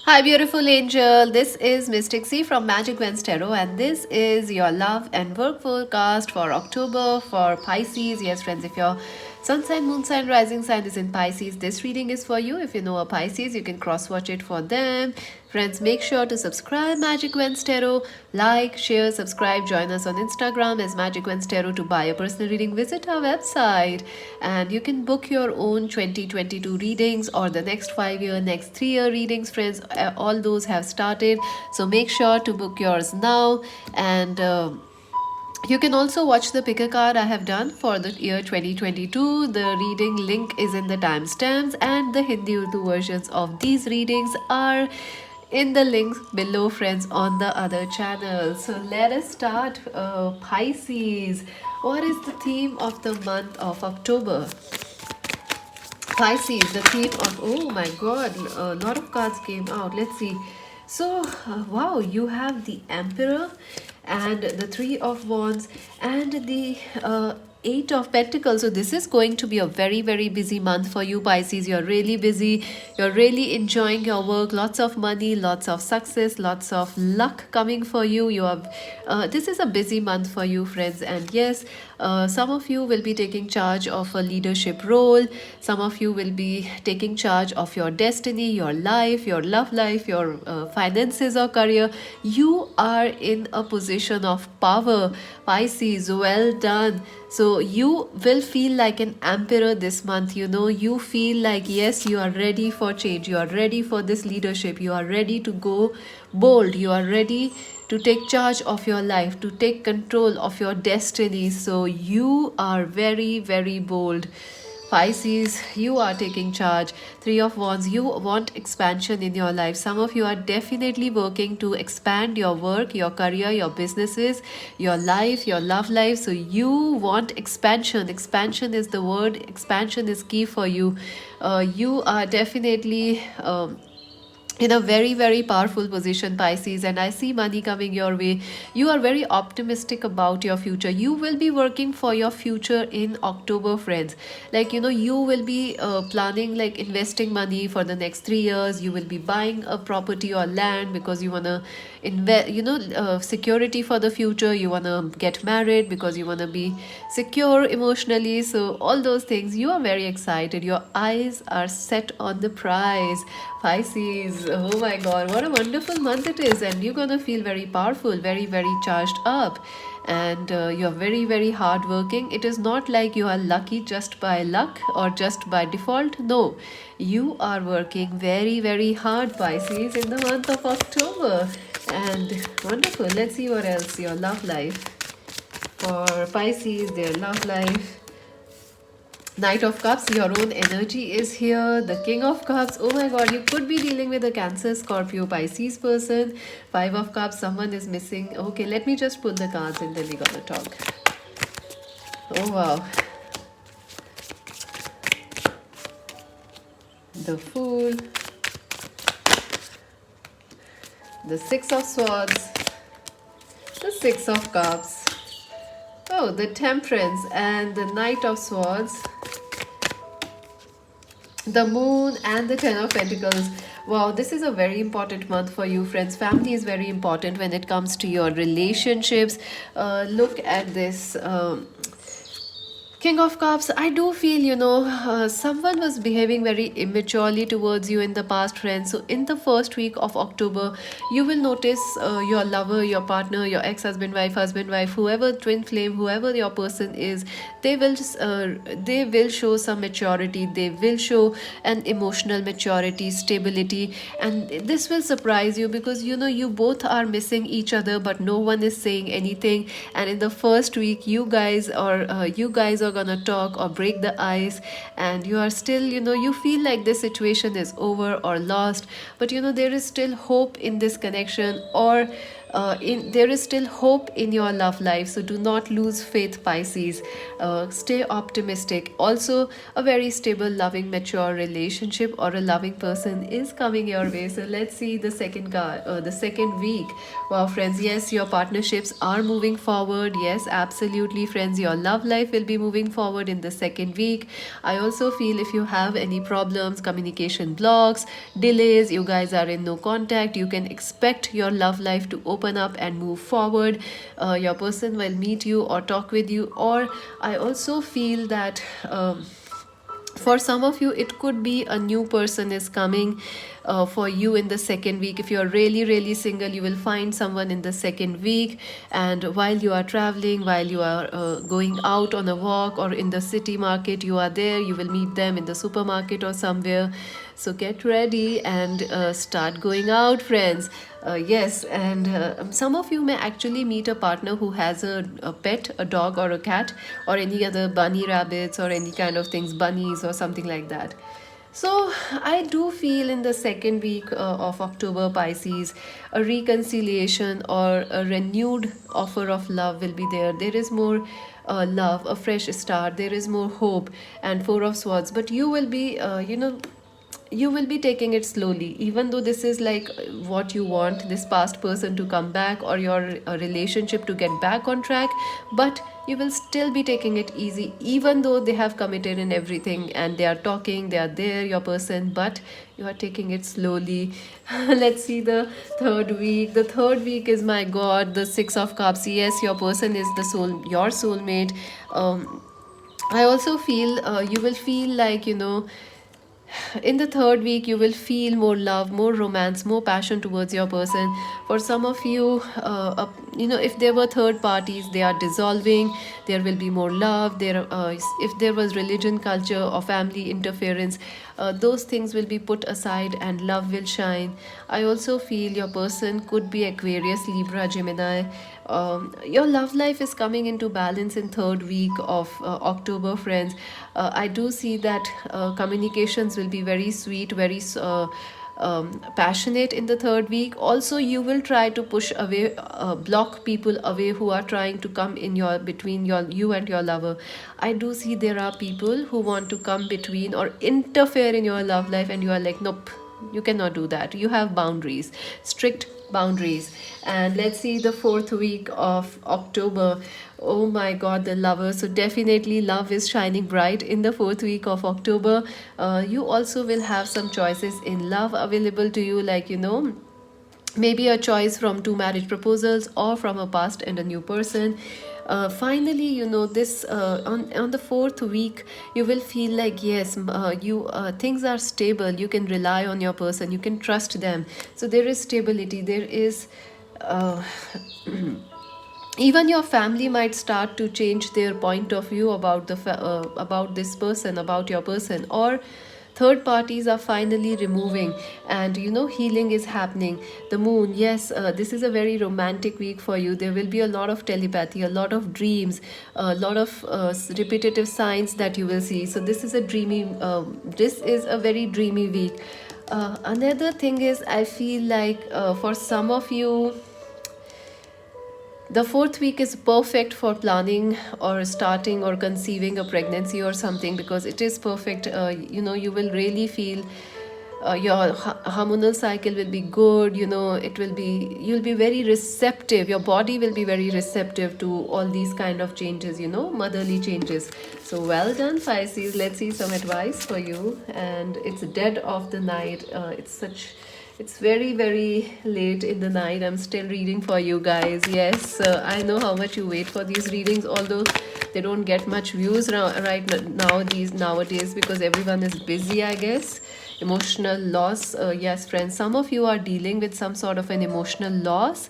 Hi, beautiful angel. This is Mystic C from Magic Wednesday Tarot, and this is your love and work forecast for October for Pisces. Yes, friends, if your sun sign, moon sign, rising sign is in Pisces, this reading is for you. If you know a Pisces, you can cross watch it for them. Friends, make sure to subscribe Magic Wednesday Tarot, like, share, subscribe, join us on Instagram as Magic Wednesday Tarot to buy a personal reading. Visit our website and you can book your own 2022 readings or the next 5 year, next 3 year readings, friends. All those have started, so make sure to book yours now. And you can also watch the pick a card I have done for the year 2022. The reading link is in the timestamps, and the Hindi Urdu versions of these readings are in the links below, friends, on the other channel. So let us start. Pisces, what is the theme of the month of October? Pisces, the theme of, oh my god, a lot of cards came out. Let's see. So, wow, you have the Emperor and the Three of Wands and the Eight of Pentacles. So, this is going to be a very, very busy month for you, Pisces. You're really busy. You're really enjoying your work. Lots of money, lots of success, lots of luck coming for you. This is a busy month for you, friends. And yes, some of you will be taking charge of a leadership role. Some of you will be taking charge of your destiny, your life, your love life, your finances or career. You are in a position of power, Pisces. Well done. So you will feel like an emperor this month. You feel like, yes, you are ready for change. You are ready for this leadership. You are ready to go bold. You are ready to take charge of your life, to take control of your destiny. So you are very, very bold. Pisces, you are taking charge. Three of Wands, you want expansion in your life. Some of you are definitely working to expand your work, your career, your businesses, your life, your love life. So you want expansion. Expansion is the word. Expansion is key for you. You are definitely in a very, very powerful position, Pisces, and I see money coming your way. You are very optimistic about your future. You will be working for your future in October, friends. Like, you will be planning, like, investing money for the next 3 years. You will be buying a property or land because you want to invest, security for the future. You want to get married because you want to be secure emotionally. So all those things, you are very excited. Your eyes are set on the prize, Pisces. Oh my god, what a wonderful month it is, and you're gonna feel very powerful, very, very charged up. And you're very, very hardworking. It is not like you are lucky just by luck or just by default. No, you are working very, very hard, Pisces, in the month of October. And wonderful. Let's see what else. Your love life. For Pisces, their love life. Knight of Cups, your own energy is here. The King of Cups, oh my god, you could be dealing with a Cancer, Scorpio, Pisces person. Five of Cups, someone is missing. Okay, let me just pull the cards and then we're gonna talk. Oh wow. The Fool. The Six of Swords. The Six of Cups. Oh, the Temperance and the Knight of Swords. The Moon and the Ten of Pentacles. Wow, this is a very important month for you, friends. Family is very important when it comes to your relationships. Look at this. King of Cups, I do feel, someone was behaving very immaturely towards you in the past, friends. So, in the first week of October, you will notice your lover, your partner, your ex husband, wife, whoever, twin flame, whoever your person is, they will show some maturity. They will show an emotional maturity, stability, and this will surprise you because you both are missing each other, but no one is saying anything. And in the first week, you guys are gonna talk or break the ice, and you are still, you feel like this situation is over or lost, but there is still hope in this connection. Or there is still hope in your love life, so do not lose faith, Pisces. Stay optimistic. Also, a very stable, loving, mature relationship or a loving person is coming your way. So let's see the second card, the second week. Wow, friends, yes, your partnerships are moving forward. Yes, absolutely, friends, your love life will be moving forward in the second week. I also feel if you have any problems, communication blocks, delays, you guys are in no contact, you can expect your love life to open up and move forward. Your person will meet you or talk with you. Or I also feel that for some of you it could be a new person is coming for you in the second week. If you are really really single, you will find someone in the second week, and while you are traveling, while you are going out on a walk or in the city market, you are there, you will meet them in the supermarket or somewhere. So get ready and start going out, friends. Yes, and some of you may actually meet a partner who has a pet, a dog or a cat, or any other bunny rabbits or any kind of things, bunnies or something like that. So I do feel in the second week of October, Pisces, a reconciliation or a renewed offer of love will be there. There is more love, a fresh start. There is more hope, and Four of Swords. But you will be, you will be taking it slowly, even though this is like what you want, this past person to come back or your relationship to get back on track. But you will still be taking it easy, even though they have committed in everything and they are talking, they are there, your person, but you are taking it slowly. Let's see the third week. The third week is, my god, the Six of Cups. Yes, your person is the soul, your soulmate. I also feel you will feel like, in the third week you will feel more love, more romance, more passion towards your person. For some of you, if there were third parties, they are dissolving. There will be more love there. If there was religion, culture or family interference, those things will be put aside and love will shine. I also feel your person could be Aquarius, Libra, Gemini. Your love life is coming into balance in third week of October, friends. I do see that communications will be very sweet, very passionate in the third week. Also, you will try to push away, block people away who are trying to come in your between you and your lover. I do see there are people who want to come between or interfere in your love life, and you are like, nope, you cannot do that. You have boundaries, strict boundaries. And let's see the fourth week of October. Oh my god, the lover. So definitely love is shining bright in the fourth week of October. You also will have some choices in love available to you, like, maybe a choice from two marriage proposals or from a past and a new person. Finally, this on the fourth week you will feel like, yes, you things are stable, you can rely on your person, you can trust them. So there is stability, there is uh, even your family might start to change their point of view about about this person, about your person. Or third parties are finally removing, and healing is happening. The moon, yes, this is a very romantic week for you. There will be a lot of telepathy, a lot of dreams, a lot of repetitive signs that you will see. So this is a dreamy, this is a very dreamy week. Another thing is, I feel like for some of you, the fourth week is perfect for planning or starting or conceiving a pregnancy or something, because it is perfect. You will really feel your hormonal cycle will be good. You'll be very receptive. Your body will be very receptive to all these kind of changes, motherly changes. So well done, Pisces. Let's see some advice for you. And it's dead of the night. It's very, very late in the night. I'm still reading for you guys. Yes, I know how much you wait for these readings, although they don't get much views nowadays, because everyone is busy, I guess. Emotional loss. Yes, friends, some of you are dealing with some sort of an emotional loss.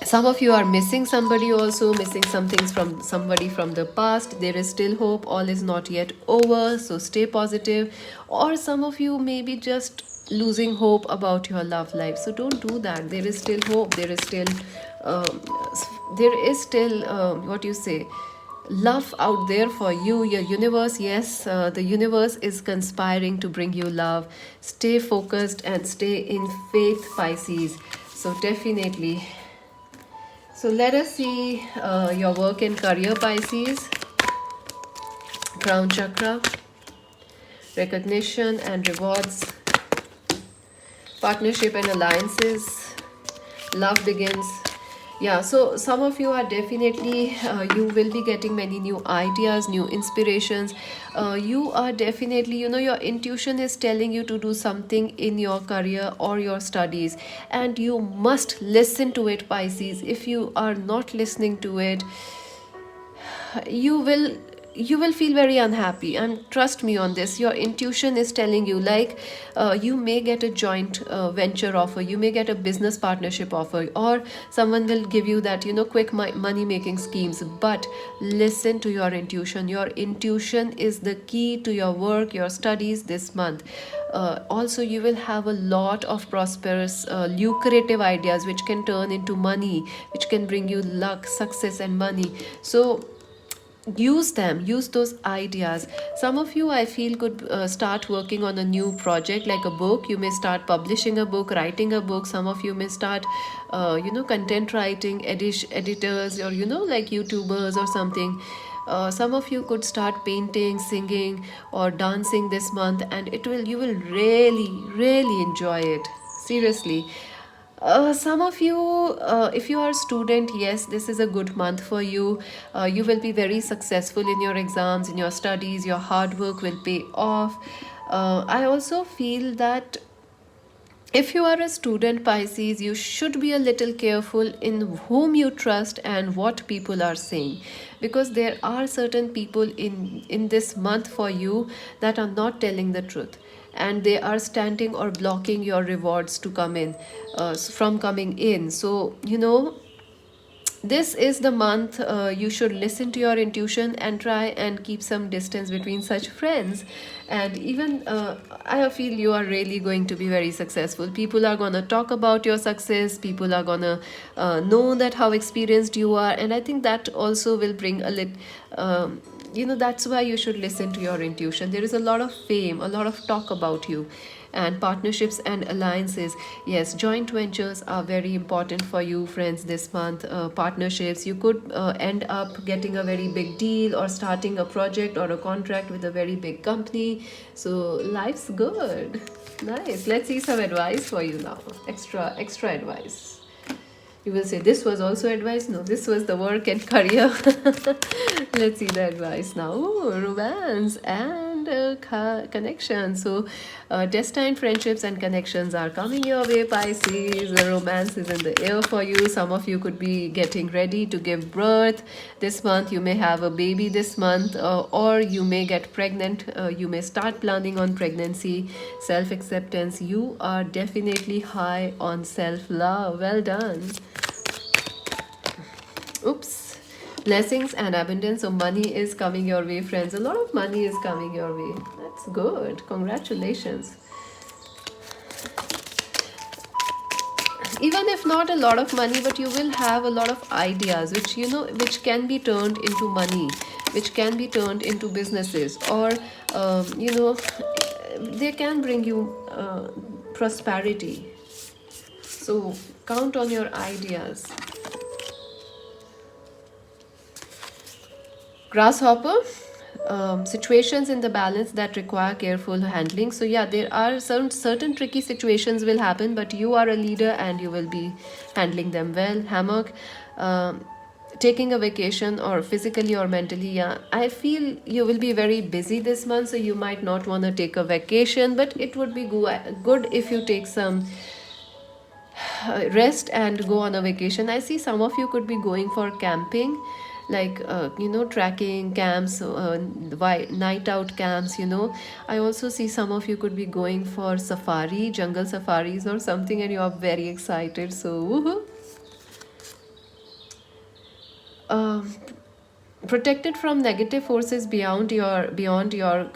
Some of you are missing somebody, also missing some things from somebody from the past. There is still hope. All is not yet over, so stay positive. Or some of you may be just losing hope about your love life, so don't do that. There is still hope. Um, there is still what you say, love out there for you. Your universe, yes, the universe is conspiring to bring you love. Stay focused and stay in faith, Pisces. So definitely. So let us see your work and career, Pisces. Crown chakra, recognition and rewards, partnership and alliances, love begins. Yeah, so some of you are definitely, you will be getting many new ideas, new inspirations. You are definitely, your intuition is telling you to do something in your career or your studies, and you must listen to it, Pisces. If you are not listening to it, you will you will feel very unhappy, and trust me on this. Your intuition is telling you, like, you may get a joint venture offer, you may get a business partnership offer, or someone will give you that, quick money making schemes. But listen to your intuition. Your intuition is the key to your work, your studies this month. Also, you will have a lot of prosperous, lucrative ideas which can turn into money, which can bring you luck, success, and money. So use them, use those ideas. Some of you, I feel, could start working on a new project, like a book. You may start publishing a book, writing a book. Some of you may start content writing, editors, or like YouTubers or something. Some of you could start painting, singing, or dancing this month, and you will really, really enjoy it, seriously. Some of you, if you are a student, yes, this is a good month for you. You will be very successful in your exams, in your studies. Your hard work will pay off. I also feel that if you are a student, Pisces, you should be a little careful in whom you trust and what people are saying, because there are certain people in this month for you that are not telling the truth, and they are standing or blocking your rewards to come in, from coming in. So this is the month, you should listen to your intuition and try and keep some distance between such friends. And even, I feel you are really going to be very successful. People are going to talk about your success. People are going to know that how experienced you are, and I think that also will bring a little, that's why you should listen to your intuition. There is a lot of fame, a lot of talk about you. And partnerships and alliances, yes, joint ventures are very important for you, friends, this month. Partnerships, you could end up getting a very big deal, or starting a project or a contract with a very big company. So life's good. Nice. Let's see some advice for you now. Extra advice. You will say, this was also advice. No, this was the work and career. Let's see the advice now. Ooh, romance and connection. So destined friendships and connections are coming your way, Pisces. The romance is in the air for you. Some of you could be getting ready to give birth this month. You may have a baby this month, or you may get pregnant. You may start planning on pregnancy. Self-acceptance, you are definitely high on self-love. Well done. Oops. Blessings and abundance. So money is coming your way, friends. A lot of money is coming your way. That's good. Congratulations. Even if not a lot of money, but you will have a lot of ideas which can be turned into money, which can be turned into businesses, or they can bring you prosperity. So count on your ideas. Grasshopper, situations in the balance that require careful handling. So yeah, there are certain tricky situations will happen, but you are a leader and you will be handling them well. Hammock, taking a vacation, or physically or mentally, yeah, I feel you will be very busy this month, so you might not want to take a vacation, but it would be good if you take some rest and go on a vacation. I see some of you could be going for camping, like tracking camps, night out camps. I also see some of you could be going for safari, jungle safaris or something, and you are very excited. So woohoo. um, Protected from negative forces beyond your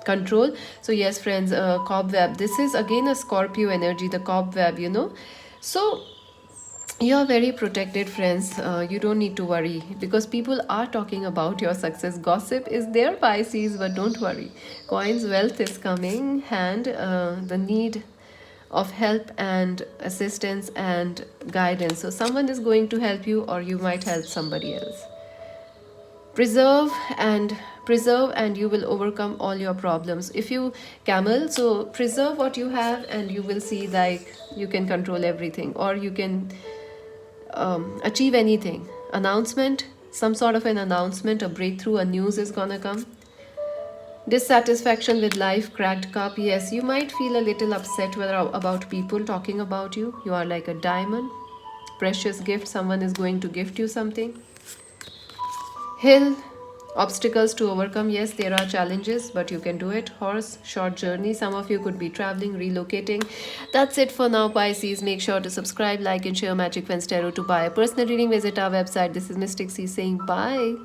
control. So yes, friends, cobweb, this is again a Scorpio energy, the cobweb. So you're very protected, friends. You don't need to worry, because people are talking about your success. Gossip is there, Pisces, but don't worry. Coins, wealth is coming, and the need of help and assistance and guidance. So someone is going to help you, or you might help somebody else. preserve and preserve and you will overcome all your problems. If you, camel, so preserve what you have and you will see like you can control everything, or you can achieve anything. Announcement, some sort of an announcement, a breakthrough, a news is gonna come. Dissatisfaction with life, cracked cup. Yes, you might feel a little upset whether about people talking about you. You are like a diamond. Precious gift, someone is going to gift you something. Hill, obstacles to overcome. Yes, there are challenges, but you can do it. Horse, short journey. Some of you could be traveling, relocating. That's it for now, Pisces. Make sure to subscribe, like, and share Magic Fence Tarot. To buy a personal reading, visit our website. This is Mystic C saying bye.